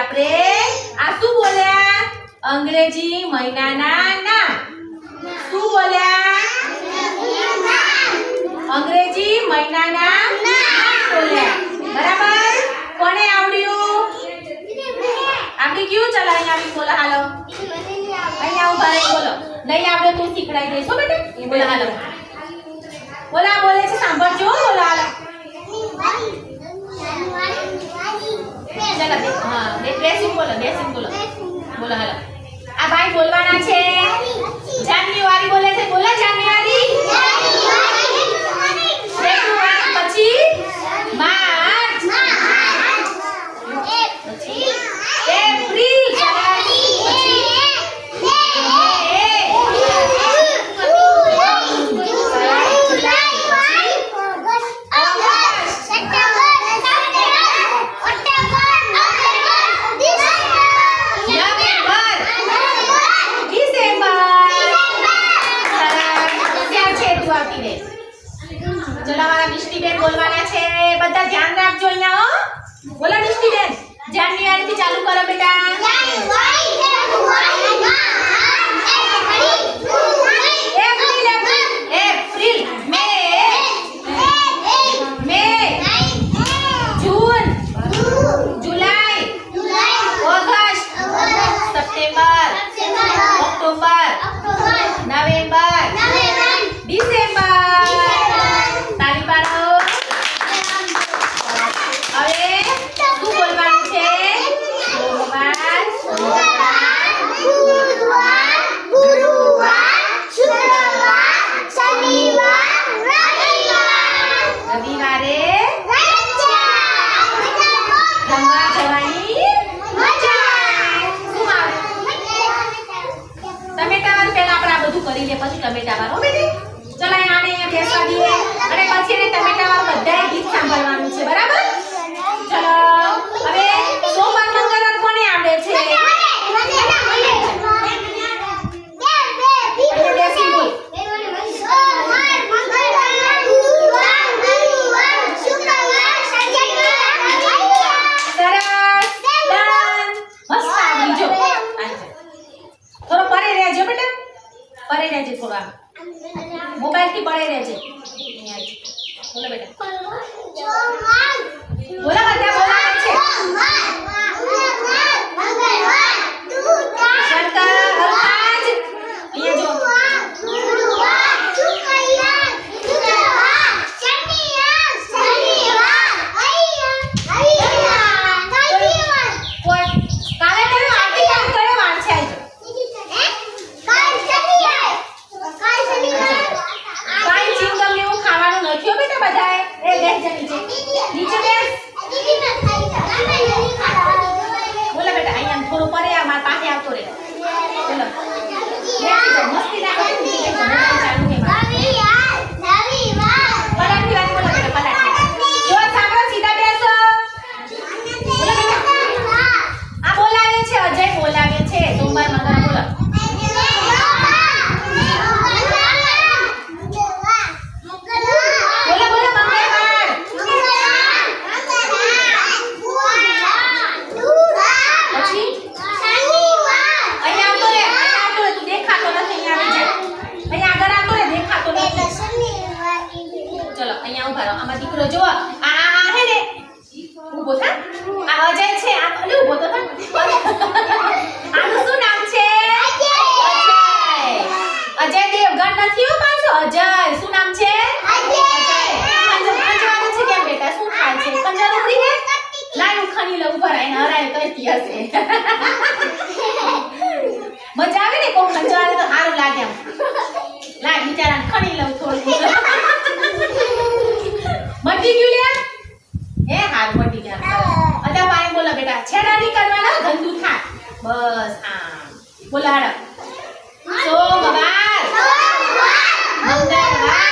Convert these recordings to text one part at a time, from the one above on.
આપણે આ શું બોલ્યા? અંગ્રેજી મહિનાના નામ. શું બોલ્યા? અંગ્રેજી મહિનાના નામ બોલ્યા. બરાબર? કોને આવડ્યું? આપણી ક્યું ચલાઈ આવી? બોલો હાલો. અહીંયા ઉભા રહી બોલો. નહીં આવડે તો શીખડાઈ દઈશ હો બેટા. બોલો હાલો. બોલા બોલે છે સાંભળજો. બોલો હાલો. ચલો હા બેસીને બોલો. બોલો હાલો. આ ભાઈ બોલવાના છે. જાન્યુઆરી બોલે છે. બોલો જાન્યુઆરી. પછી માર્ચ. એપ્રિલ. ચલો મારા મિષ્ટીબેન બોલવાના છે. બધા ધ્યાન રાખજો અહીંયા હો. બોલો મિષ્ટીબેન. જાન્યુઆરી થી ચાલુ કરો બેટા. એપ્રિલ મે જૂન જુલાઈ August September October November December. તાળી પાડો. હવે શું બોલવાનું છે? સોમવાર બુધવાર ગુરુવાર શુક્રવાર શનિવાર રવિવારે રજા રમવા જવાની મજા. શું આવે? ટમેટા વાર પહેલા આપણે આ બધું કરી લે પછી ટમેટા વાર હો બેટી. ચલો આને અહીંયા બેસવા દઈએ અને પછી એને ટમેટા વાર બધાએ ગીત સાંભળવાનું છે. બરાબર? ચલો હવે સોમવાર મંગળવાર કોને આવડે છે? બેસી બોલ. સરસ ડન. મસ્ત આવડી જો. થોડો પરે રહેજો બેટા. પરે રહેજો થોડો. આમ મોબાઈલ થી પરે રહેજે. બોલો બેટા. બોલો બધા બોલાવે છે. શંકર અલ્હાજ અહીંયા જો. કોઈ કાલે કયો આવતીકાલ કયો વાર છે? કાઈ ચિંગમ એવું ખાવાનું નથી હો બેટા બધાએ. એ બેસ જા નીચે. નીચે બેસ. બોલો બેટા અહીંયા થોડું પરે આ માર પાસે આવતો રહે. બોલો. બેસી જાઓ. મસ્તી ના કરો. નીચે બેસો. મોબાઈલ ચાલુ છે મારો. પલાઠી વાત બોલો બેટા. પલાઠી. જો સાંભળો સીધા બેસો. બોલો બેટા. આ બોલાવે છે. અજય બોલાવે છે. સોમવાર મંગળવાર બોલો. બોલો બોલો મંગળવાર. પછી અહીંયા આવતો રે. અહીંયા આવતો રે. તું દેખાતો નથી. અહીંયા આવી જા. અહીંયા આગળ આવતો રે. દેખાતો નથી. ચલો અહીંયા ઉભા રહો. આમાં દીકરો જો આ હે ને ઊભો થા. આ અજય છે. આ અલે ઊભો તો થા. આનું શું નામ છે? અજય દેવગણ નથી હો પાછો. અજય શું નામ છે? ખંજવાળું છે કેમ બેટા? શું થાય છે? ખંજર ઉપડી હે? લાય હું ખણી લઉં. ઉભા રહે. હરાય કરતી હશે. મજા આવે ને કોક ખંજવાળે તો સારું લાગે એમ. લાય બિચારાને ખણી લઉં થોડું. મટી ગયું લે. હે હાર મટી ગયા. અદા પાણી બોલો બેટા. છેડા નહીં કરવાના. ગંદુ થાય. બસ આમ બોલાડ. સોમવાર મંગળવાર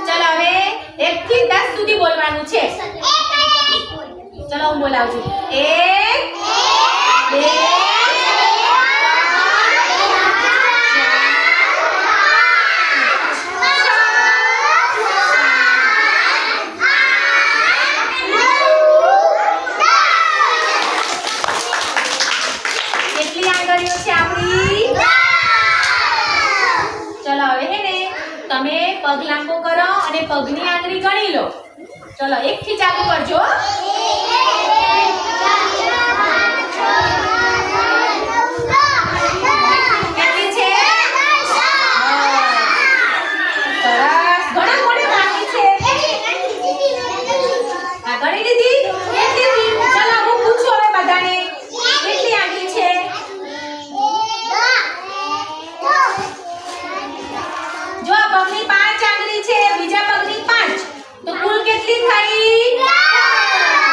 ચલો હવે 1 થી 10 સુધી બોલવાનું છે. બોલાવજો. 1 2 કેટલી આંગળીઓ છે આપણી? ચલો હવે હે ને તમે પગ લાંબો કરો અને પગની આંગળી ગણી લો. ચલો 1 થી ચાલુ કરજો. 1 2 3 4 5 6 7 8 9 10